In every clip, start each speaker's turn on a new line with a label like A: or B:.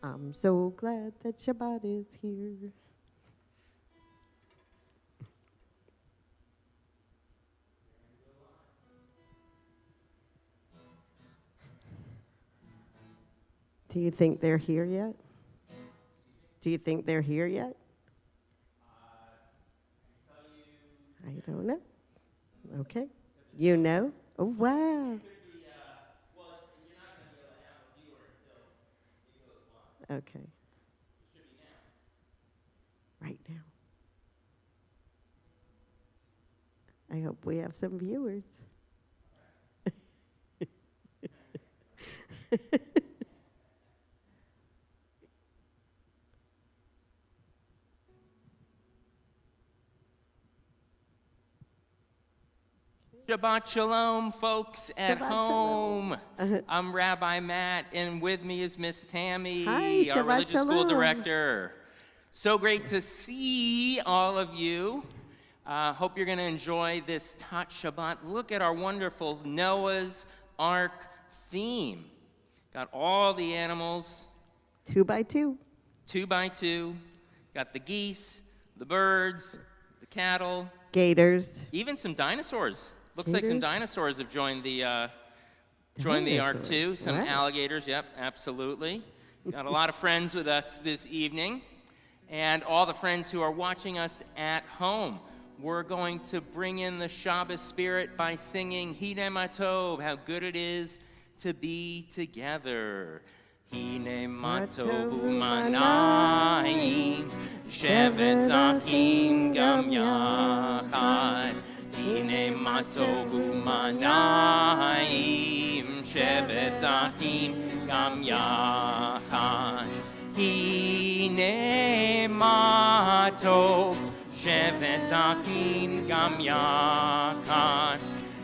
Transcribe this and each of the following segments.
A: I'm so glad that Shabbat is here. Do you think they're here yet? Do you think they're here yet? I don't know. Okay. You know? Oh, wow. Okay. Right now. I hope we have some viewers.
B: Shabbat Shalom, folks at
A: Shabbat
B: home.
A: Shalom.
B: I'm Rabbi Matt, and with me is Miss Tammy,
A: Hi,
B: our
A: Shabbat
B: religious school
A: Shalom.
B: director. So great to see all of you. Hope you're going to enjoy this Tot Shabbat. Look at our wonderful Noah's Ark theme. Got all the animals.
A: 2 by 2.
B: 2 by 2. Got the geese, the birds, the cattle.
A: Gators.
B: Even some dinosaurs. Looks like some
A: Gators?
B: dinosaurs have joined the ark too.
A: Dinosaurs,
B: Some
A: wow.
B: alligators, yep, absolutely. Got a lot of friends with us this evening. And all the friends who are watching us at home. We're going to bring in the Shabbos spirit by singing Hine Matov, how good it is to be together. Hine Matov u'manayim, shevet achim gam yachad. Hine Matov u'manayim, shevet achim gam yachad. Hine Matov, shevet achim gam yachad.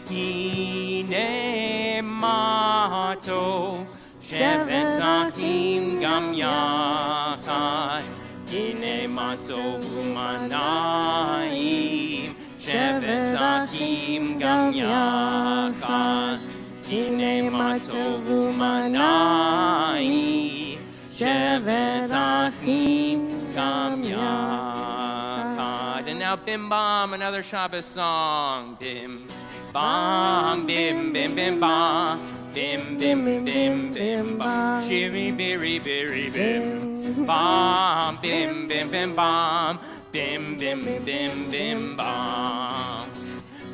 B: Hine Matov, shevet achim gam yachad. Hine Matov u'manayim, shevet achim gam yachad. Hine Matov u'manayim, shevet achim gam yachad. And now Bim Bam, another Shabbos song. Bim Bam, bim bim bim bam. Bim, bim, bim, bim, bam. Shiri, biri, biri, bim. Bam, bim, bim, bim, bam. Bim, bim, bim, bim, bam.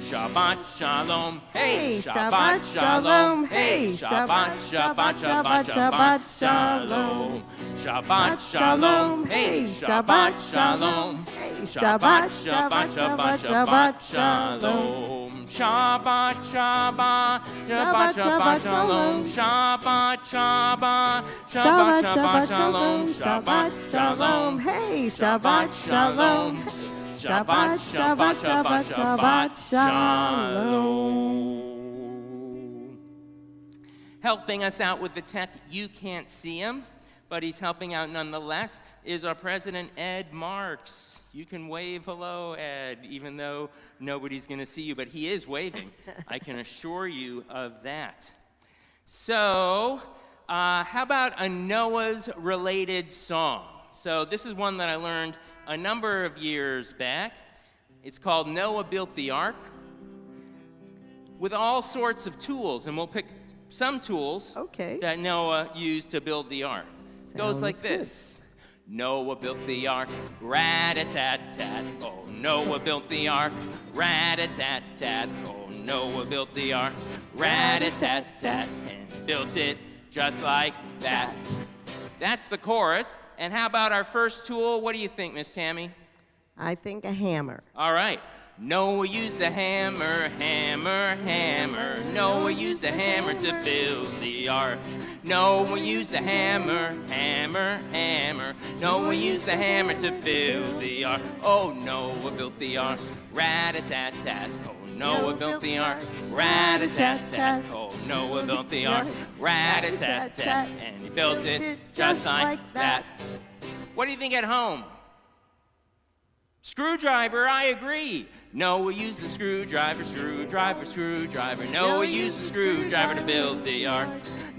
B: Shabbat Shalom, hey, Shabbat Shalom, hey, Shabbat, Shabbat, Shabbat, Shabbat Shalom. Shabbat Shalom, hey, Shabbat Shalom, Shabbat, Shabbat, Shabbat, Shabbat Shalom. Shabbat, Shabbat, Shabbat, Shabbat Shalom. Shabbat, Shabbat, Shabbat, Shabbat Shalom. Shabbat Shalom,
A: Hey, Shabbat Shalom.
B: Shabbat, Shabbat, Shabbat, Shabbat Shalom. Helping us out with the tech, you can't see him, but he's helping out nonetheless, is our president, Ed Marks. You can wave hello, Ed, even though nobody's going to see you, but he is waving. I can assure you of that. So, how about a Noah's-related song? So this is one that I learned a number of years back. It's called Noah Built the Ark, with all sorts of tools, and we'll pick some tools that Noah used to build the ark. It goes like this. Noah built the ark, rat-a-tat-tat. Oh, Noah built the ark, rat-a-tat-tat. Oh, Noah built the ark, rat-a-tat-tat, and built it just like that. That's the chorus. And how about our first tool? What do you think, Miss Tammy?
A: I think a hammer.
B: All right. Noah used a hammer, hammer, hammer. Noah used a hammer to build the ark. Noah used a hammer, hammer, hammer. Noah used a hammer to build the ark. Oh, Noah built the ark, rat-a-tat-tat. Oh, Noah built the ark, rat-a-tat-tat. Oh, Noah built the ark, rat-a-tat-tat. And he built it just like that. What do you think at home? Screwdriver, I agree. Noah used a screwdriver, screwdriver, screwdriver. Noah used a screwdriver to build the ark.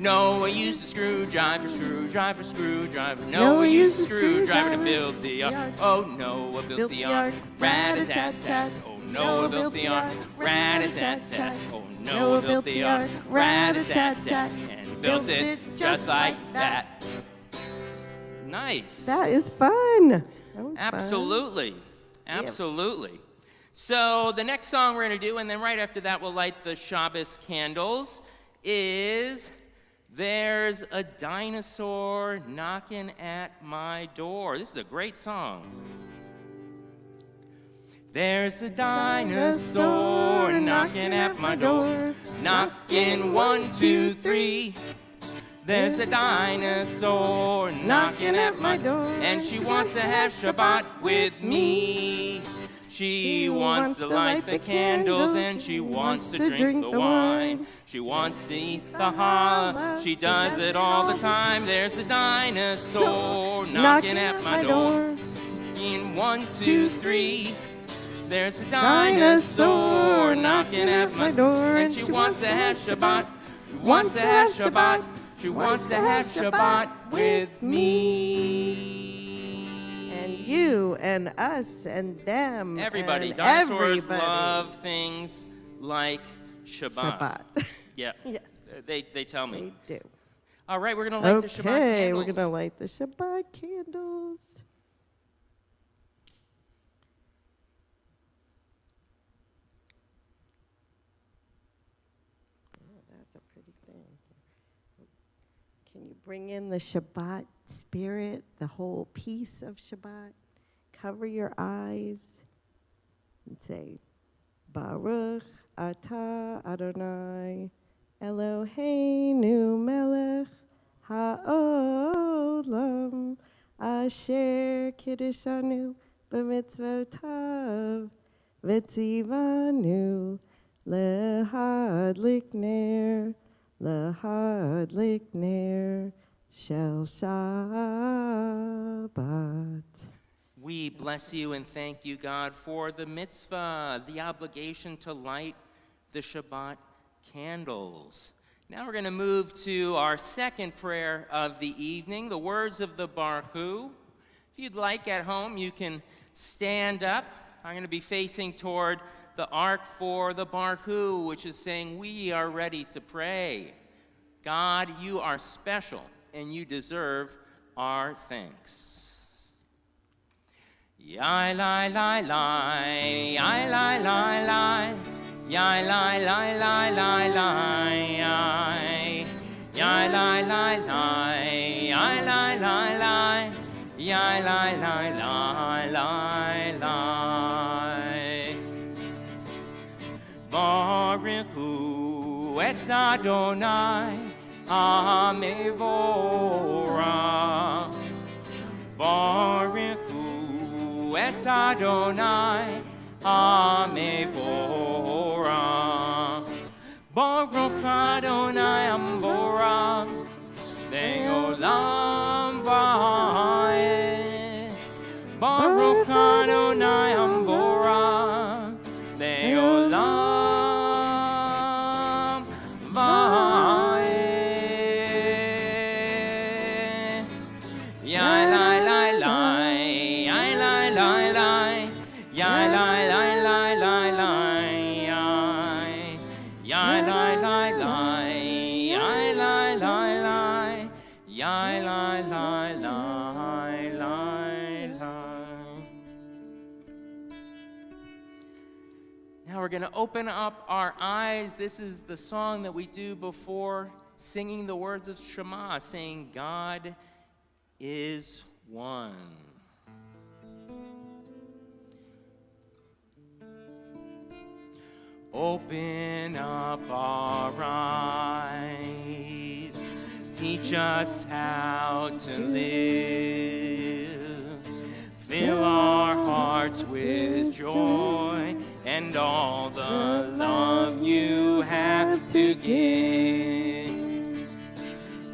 B: Noah used a screwdriver, screwdriver, screwdriver. Noah used a screwdriver to build the ark. Oh, Noah built the ark. Rat-a-tat-tat. Oh, Noah built the ark. Rat-a-tat-tat. Oh, Noah built the ark. Rat-a-tat-tat. And built it just like that. Nice.
A: That is fun. That was
B: Absolutely.
A: Fun.
B: Absolutely. So the next song we're going to do, and then right after that we'll light the Shabbos candles, is There's a Dinosaur Knocking at My Door. This is a great song. There's a dinosaur knocking at my door, knocking 1, 2, 3. There's a dinosaur knocking at my door, and she wants to have Shabbat with me. She wants to light the candles, and she wants to drink the wine. She wants to eat the challah. She does it all the time. There's a dinosaur knocking at my door. In 1, 2, 3. There's a dinosaur knocking at my door, and she wants to have Shabbat. She wants to have Shabbat. She wants to have Shabbat with me.
A: And you and us and them.
B: Everybody.
A: And
B: Dinosaurs
A: everybody.
B: love things like Shabbat.
A: Shabbat.
B: Yeah.
A: Yes.
B: They tell me.
A: They do.
B: All right, we're going to light the Shabbat
A: Okay,
B: candles.
A: we're going to light the Shabbat candles. That's a pretty thing. Can you bring in the Shabbat spirit, the whole piece of Shabbat? Cover your eyes and say, Baruch atah Adonai Eloheinu melech ha'olam asher kiddishanu b'mitzvotav v'tzivanu Lehadlik ner shel Shabbat.
B: We bless you and thank you, God, for the mitzvah, the obligation to light the Shabbat candles. Now we're going to move to our second prayer of the evening, the words of the Baruch Hu. If you'd like at home, you can stand up. I'm going to be facing toward the ark for the Baruch Hu, which is saying we are ready to pray. God, you are special, and you deserve our thanks. Yai lai lai lai, yai lai lai lai, yai lai lai lai lai lai, yai lai lai lai, yai lai lai lai, yai lai lai lai lai lai. Baruch Hu et Adonai Amevora. Baruch Hu et Adonai Amevora. Baruch Adonai Amvora Leolam Va'ed. Baruch Adonai Amvora Leolam Va'ed. Yai lai lai lai, yai lai lai lai, yai lai lai lai lai lai, yai lai lai lai, yai lai lai lai, yai lai lai lai lai lai. Now we're going to open up our eyes. This is the song that we do before singing the words of Shema, saying, God is one. Open up our eyes, teach us how to live, fill our hearts with joy and all the love you have to give.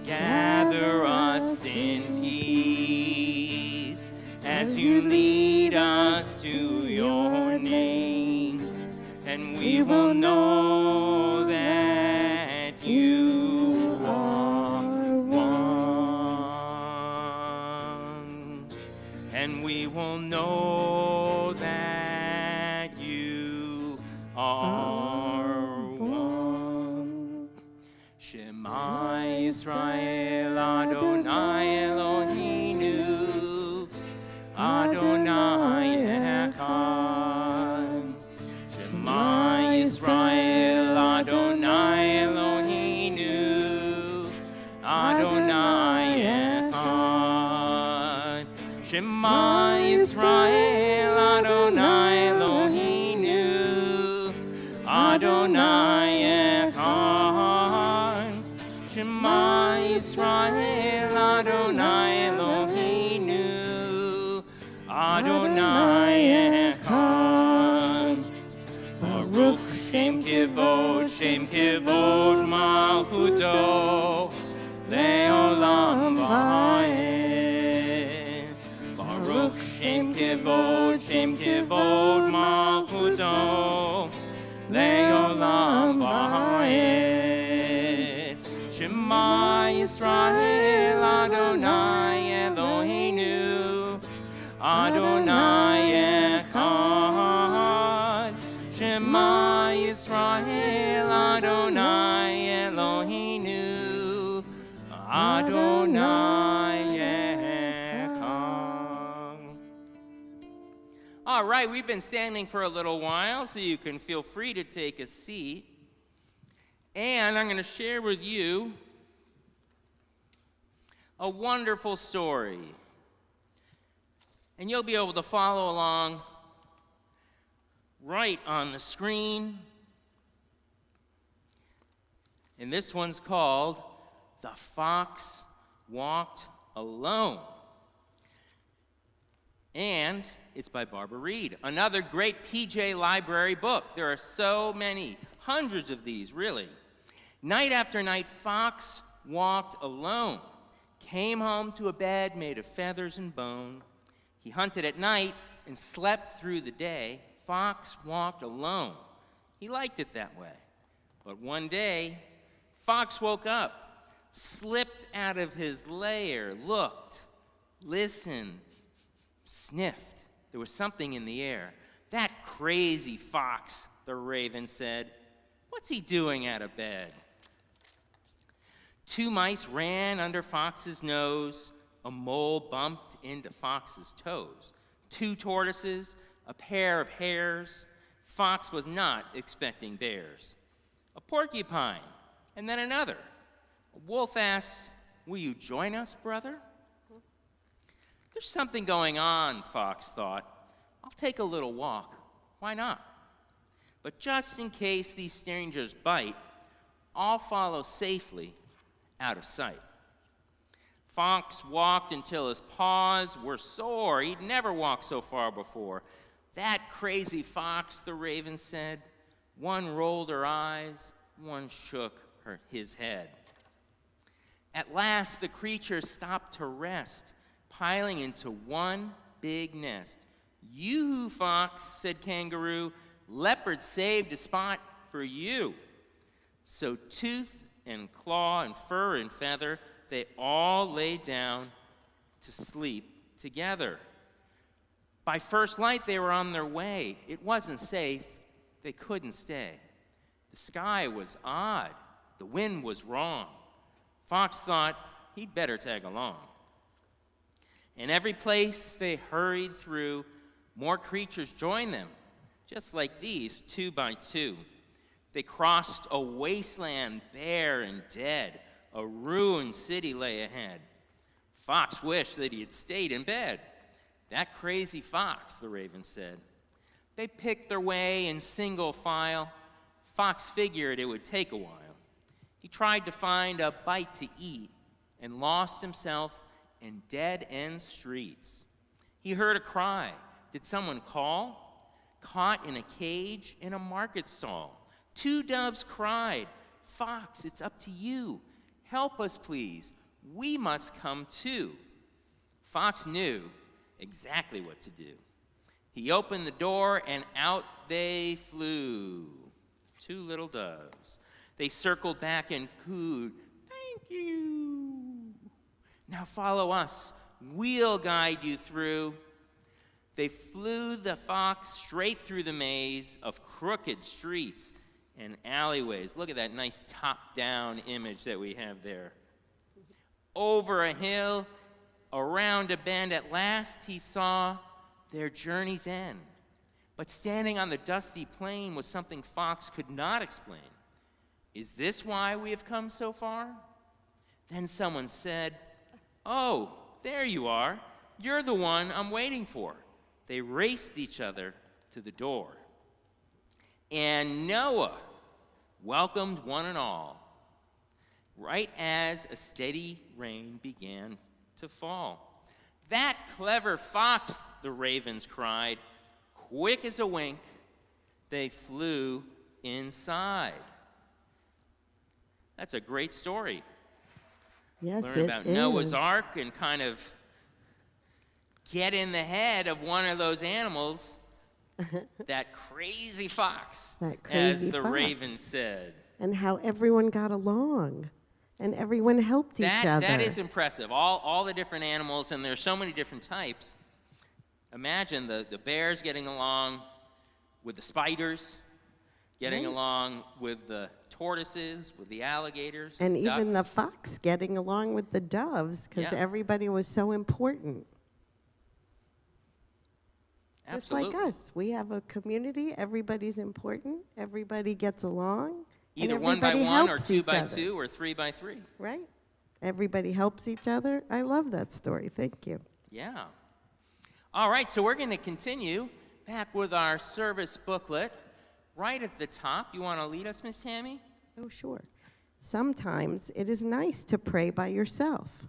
B: Gather us in peace as you lead us to your name, and we will know that you are then we will know that you are one. Shema Yisrael Adonai Eloheinu Adonai Echad. Shema Yisrael Adonai Eloheinu Adonai Echad. Shema Yisrael Adonai Eloheinu Adonai Echad. Shema Yisrael Adonai Eloheinu Adonai Echad. Baruch Shem Kivod Malchuto Leolam Va'ed. Baruch Shem Kivod Malchuto Leolam Va'ed. Shema Yisrael Adonai Eloheinu Adonai Echad. Shema Yisrael Adonai Eloheinu Adonai Echad. All right, we've been standing for a little while, so you can feel free to take a seat. And I'm going to share with you a wonderful story. And you'll be able to follow along right on the screen. And this one's called The Fox Walked Alone. And it's by Barbara Reed, another great PJ Library book. There are so many, hundreds of these, really. Night after night, Fox walked alone, came home to a bed made of feathers and bone. He hunted at night and slept through the day. Fox walked alone. He liked it that way. But one day, Fox woke up, slipped out of his lair, looked, listened, sniffed. There was something in the air. That crazy fox, the raven said. What's he doing out of bed? 2 mice ran under Fox's nose. A mole bumped into Fox's toes. 2 tortoises, a pair of hares. Fox was not expecting bears. A porcupine, and then another. A wolf asked, "Will you join us, brother?" There's something going on, Fox thought. I'll take a little walk. Why not? But just in case these strangers bite, I'll follow safely out of sight. Fox walked until his paws were sore. He'd never walked so far before. That crazy fox, the raven said. One rolled her eyes, one shook his head. At last, the creature stopped to rest, piling into one big nest. "You, Fox," said Kangaroo, "leopard saved a spot for you." So tooth and claw and fur and feather, they all lay down to sleep together. By first light, they were on their way. It wasn't safe. They couldn't stay. The sky was odd. The wind was wrong. Fox thought he'd better tag along. In every place they hurried through, more creatures joined them, just like these, 2 by 2. They crossed a wasteland bare and dead. A ruined city lay ahead. Fox wished that he had stayed in bed. That crazy fox, the raven said. They picked their way in single file. Fox figured it would take a while. He tried to find a bite to eat and lost himself in dead-end streets. He heard a cry. Did someone call? Caught in a cage in a market stall. 2 doves cried, "Fox, it's up to you. Help us, please. We must come too." Fox knew exactly what to do. He opened the door and out they flew. 2 little doves. They circled back and cooed, "Thank you. Now follow us. We'll guide you through." They flew the fox straight through the maze of crooked streets and alleyways. Look at that nice top-down image that we have there. Over a hill, around a bend, at last he saw their journey's end. But standing on the dusty plain was something Fox could not explain. Is this why we have come so far? Then someone said, "Oh, there you are. You're the one I'm waiting for." They raced each other to the door. And Noah welcomed one and all, right as a steady rain began to fall. "That clever fox," the ravens cried. Quick as a wink, they flew inside. That's a great story.
A: Yes,
B: Learn
A: it
B: about
A: is.
B: Noah's Ark and kind of get in the head of one of those animals, that crazy fox,
A: That crazy
B: as the
A: fox.
B: raven said.
A: And how everyone got along, and everyone helped each other.
B: That is impressive. All the different animals, and there's so many different types. Imagine the bears getting along with the spiders, getting
A: Right.
B: along with the tortoises, with the alligators,
A: And even the
B: ducks.
A: fox getting along with the doves, because
B: Yeah.
A: everybody was so important. Just like
B: Absolutely.
A: us. We have a community, everybody's important, everybody gets along.
B: Either
A: and
B: one by
A: everybody
B: one or
A: helps
B: two
A: each
B: by
A: other,
B: two or three by three.
A: Right? Everybody helps each other. I love that story. Thank you.
B: Yeah. All right, so we're going to continue back with our service booklet. Right at the top, you want to lead us, Miss Tammy?
A: Oh, sure. Sometimes it is nice to pray by yourself.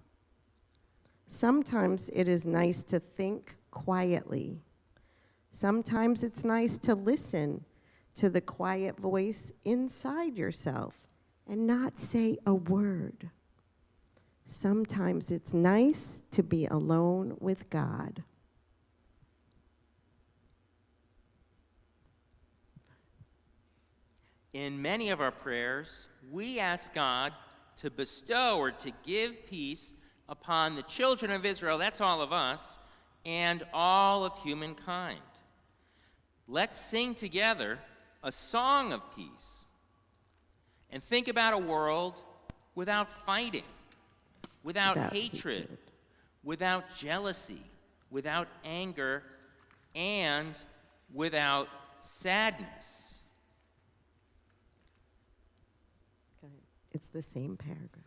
A: Sometimes it is nice to think quietly. Sometimes it's nice to listen to the quiet voice inside yourself and not say a word. Sometimes it's nice to be alone with God.
B: In many of our prayers, we ask God to bestow or to give peace upon the children of Israel, that's all of us, and all of humankind. Let's sing together a song of peace and think about a world without fighting, without hatred, without jealousy, without anger, and without sadness.
A: It's the same paragraph.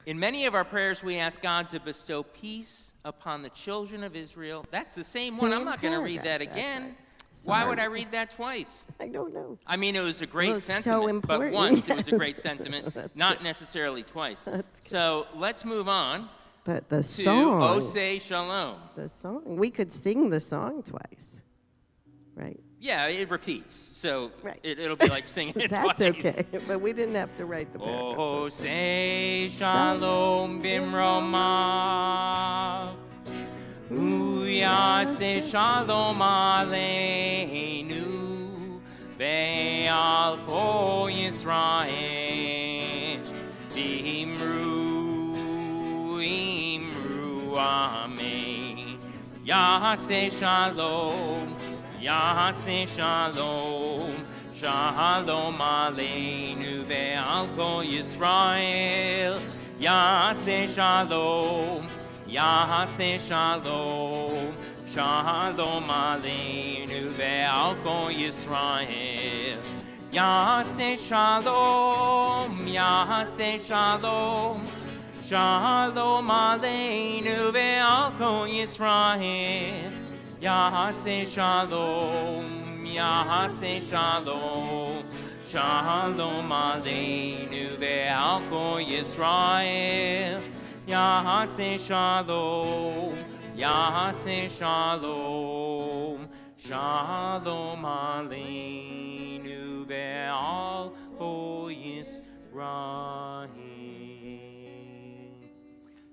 B: In many of our prayers, we ask God to bestow peace upon the children of Israel. That's the same one. I'm
A: Same
B: not going to read that
A: paragraph, that's
B: again.
A: right.
B: Why
A: Sorry.
B: would I read that twice?
A: I don't know.
B: I mean, it was a great
A: Well, it's so
B: sentiment, but
A: important.
B: once it was a great sentiment,
A: That's
B: not
A: good.
B: necessarily twice.
A: That's good.
B: So let's move on
A: But the
B: to
A: song,
B: Oseh Shalom.
A: the song, we could sing the song twice, right?
B: Yeah, it repeats, so
A: Right.
B: it'll be like singing it
A: That's
B: twice.
A: okay, but we didn't have to write the paragraph.
B: Oseh Shalom Bimromav. Uyase Shalom Aleinu Ve'al Kol Yisrael Imru Amen. Yase Shalom, Yase Shalom, Shalom Aleinu Ve'al Kol Yisrael. Yase Shalom, Yase Shalom, Shalom Aleinu Ve'al Kol Yisrael. Yase Shalom, Yase Shalom, Shalom Aleinu Ve'al Kol Yisrael. Yase Shalom, Yase Shalom, Shalom Aleinu Ve'al Kol Yisrael. Yase Shalom, Yase Shalom, Shalom Aleinu Ve'al Kol Yisrael.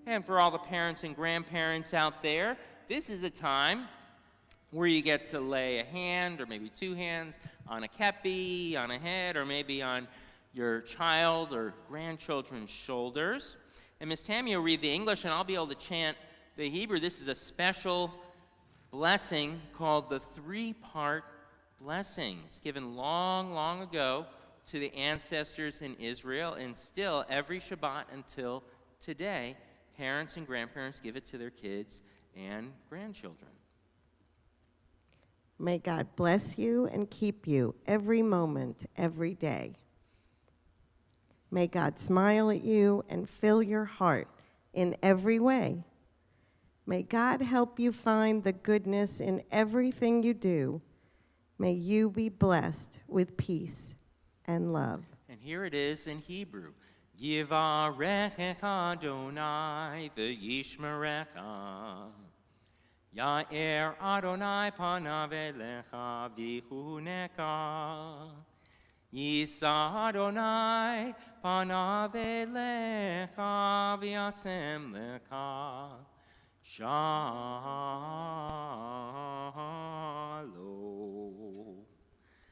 B: And for all the parents and grandparents out there, this is a time where you get to lay a hand or maybe two hands on a kepi, on a head, or maybe on your child or grandchildren's shoulders. And Miss Tammy will read the English, and I'll be able to chant the Hebrew. This is a special blessing called the three-part blessing. It's given long, long ago to the ancestors in Israel, and still every Shabbat until today, parents and grandparents give it to their kids and grandchildren.
A: May God bless you and keep you every moment, every day. May God smile at you and fill your heart in every way. May God help you find the goodness in everything you do. May you be blessed with peace and love.
B: And here it is in Hebrew. Yivarechecha Adonai v'yishmerecha. Ya'er Adonai panav elecha v'chuneka. Yisa Adonai panav elecha v'yasem lecha. Shalom.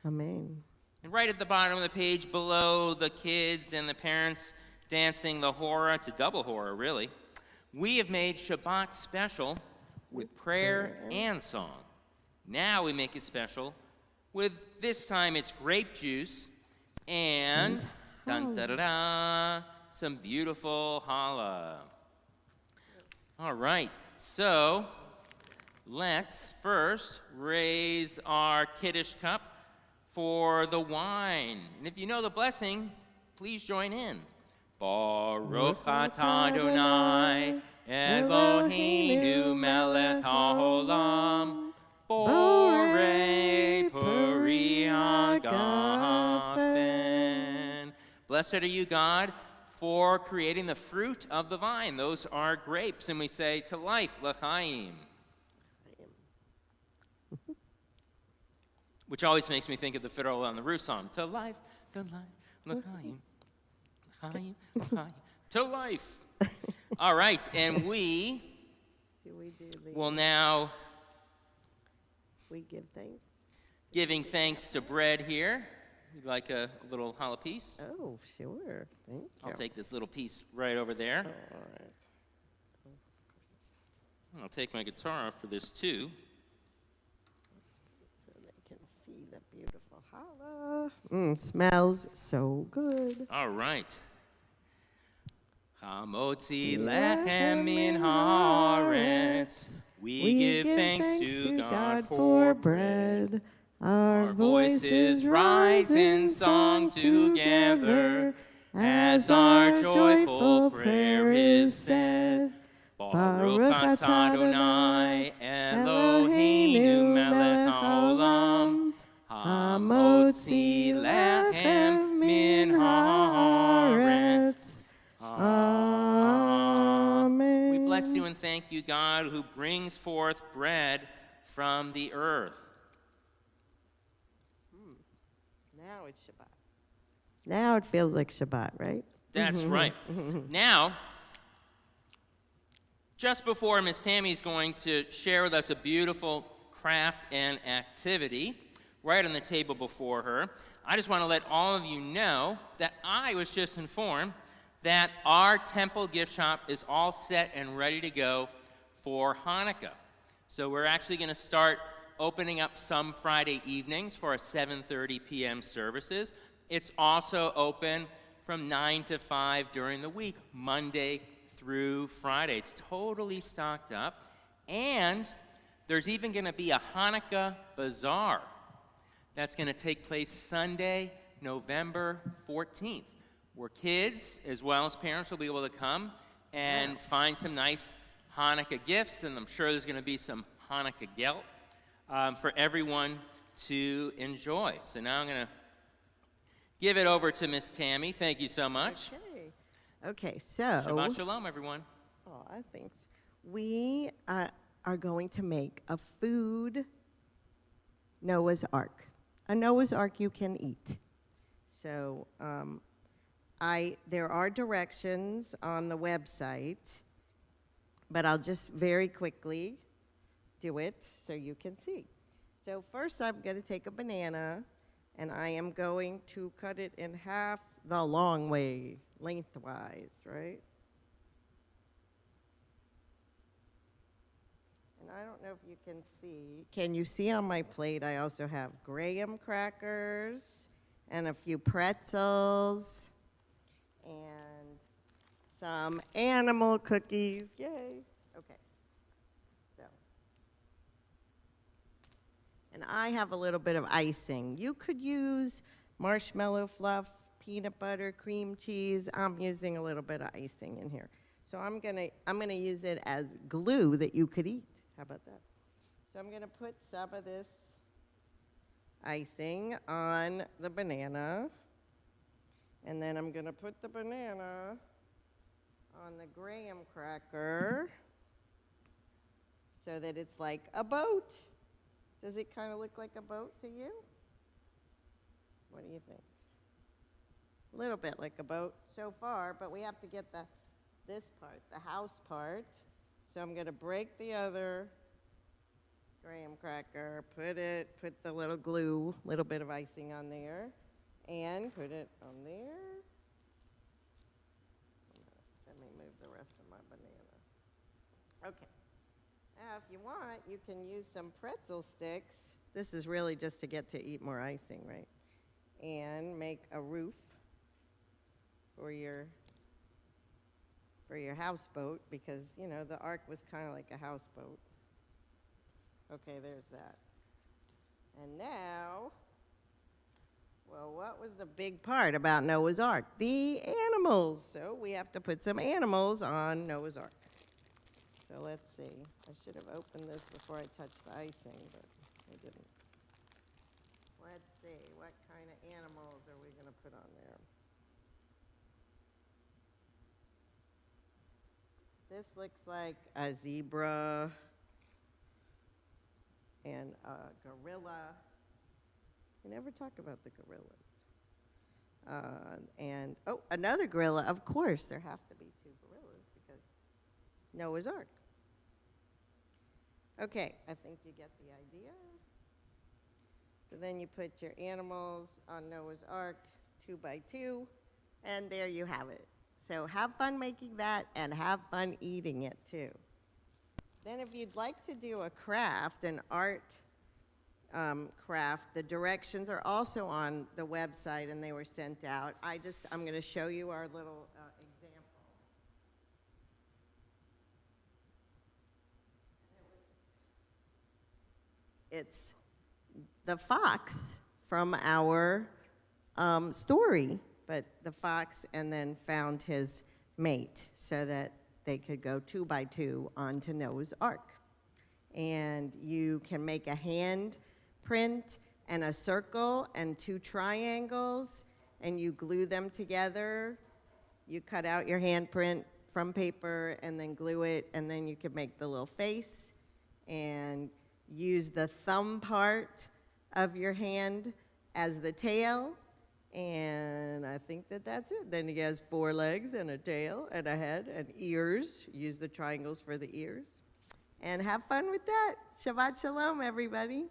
A: Amen.
B: And right at the bottom of the page below the kids and the parents dancing the horror, it's a double horror, really. We have made Shabbat special with prayer and song. Now we make it special with, this time it's grape juice and dun, da, da, da, some beautiful challah. All right, so let's first raise our Kiddush cup for the wine. And if you know the blessing, please join in. Baruch atah Adonai Eloheinu melech haolam borei peri hagafen. Blessed are you, God, for creating the fruit of the vine. Those are grapes, and we say to life, l'chaim. Which always makes me think of the Fiddler on the Roof song. To life, l'chaim, l'chaim, l'chaim, to life. All right, and we will now
A: we give thanks.
B: Giving thanks to bread here. You'd like a little challah piece?
A: Oh, sure. Thank you.
B: I'll take this little piece right over there.
A: All right.
B: I'll take my guitar for this too.
A: So they can see the beautiful challah. Smells so good.
B: All right. Hamotzi lechem min haaretz. We give thanks to God for bread.
A: Our
B: voices rise in song together as our joyful prayer is said. Baruch atah Adonai Eloheinu melech haolam hamotzi lechem min haaretz.
A: Amen.
B: We bless you and thank you, God, who brings forth bread from the earth.
A: Now it's Shabbat. Now it feels like Shabbat, right?
B: That's right. Now, just before Miss Tammy is going to share with us a beautiful craft and activity right on the table before her, I just want to let all of you know that I was just informed that our temple gift shop is all set and ready to go for Hanukkah. So we're actually going to start opening up some Friday evenings for our 7:30 p.m. services. It's also open from 9 to 5 during the week, Monday through Friday. It's totally stocked up. And there's even going to be a Hanukkah bazaar that's going to take place Sunday, November 14th, where kids as well as parents will be able to come and find some nice Hanukkah gifts, and I'm sure there's going to be some Hanukkah gelt for everyone to enjoy. So now I'm going to give it over to Miss Tammy. Thank you so much.
A: Okay, so.
B: Shabbat shalom, everyone.
A: Oh, thanks. We are going to make a food Noah's Ark. A Noah's Ark you can eat. So there are directions on the website, but I'll just very quickly do it so you can see. So first I'm going to take a banana, and I am going to cut it in half the long way, lengthwise, right? And I don't don't know if you can see. Can you see on my plate? I also have graham crackers and a few pretzels and some animal cookies. Yay. Okay. So. And I have a little bit of icing. You could use marshmallow fluff, peanut butter, cream cheese. I'm using a little bit of icing in here. So I'm gonna use it as glue that you could eat. How about that? So I'm gonna put some of this icing on the banana, and then I'm gonna put the banana on the graham cracker so that it's like a boat. Does it kind of look like a boat to you? What do you think? A little bit like a boat so far, but we have to get this part, the house part. So I'm going to break the other graham cracker, put the little glue, little bit of icing on there, and put it on there. Let me move the rest of my banana. Okay. Now, if you want, you can use some pretzel sticks. This is really just to get to eat more icing, right? And make a roof for your houseboat, because, you know, the ark was kind of like a houseboat. Okay, there's that. And now, well, what was the big part about Noah's Ark? The animals. So we have to put some animals on Noah's Ark. So let's see. I should have opened this before I touched the icing, but I didn't. Let's see. What kind of animals are we going to put on there? This looks like a zebra and a gorilla. We never talk about the gorillas. And, oh, another gorilla. Of course, there have to be two gorillas because Noah's Ark. Okay, I think you get the idea. So then you put your animals on Noah's Ark 2 by 2, and there you have it. So have fun making that and have fun eating it too. Then if you'd like to do a craft, an art craft, the directions are also on the website and they were sent out. I'm going to show you our little example. It's the fox from our story, but the fox and then found his mate so that they could go 2 by 2 onto Noah's Ark. And you can make a hand print and a circle and 2 triangles, and you glue them together. You cut out your handprint from paper and then glue it, and then you can make the little face and use the thumb part of your hand as the tail. And I think that's it. Then he has 4 legs and a tail and a head and ears. Use the triangles for the ears. And have fun with that. Shabbat shalom, everybody.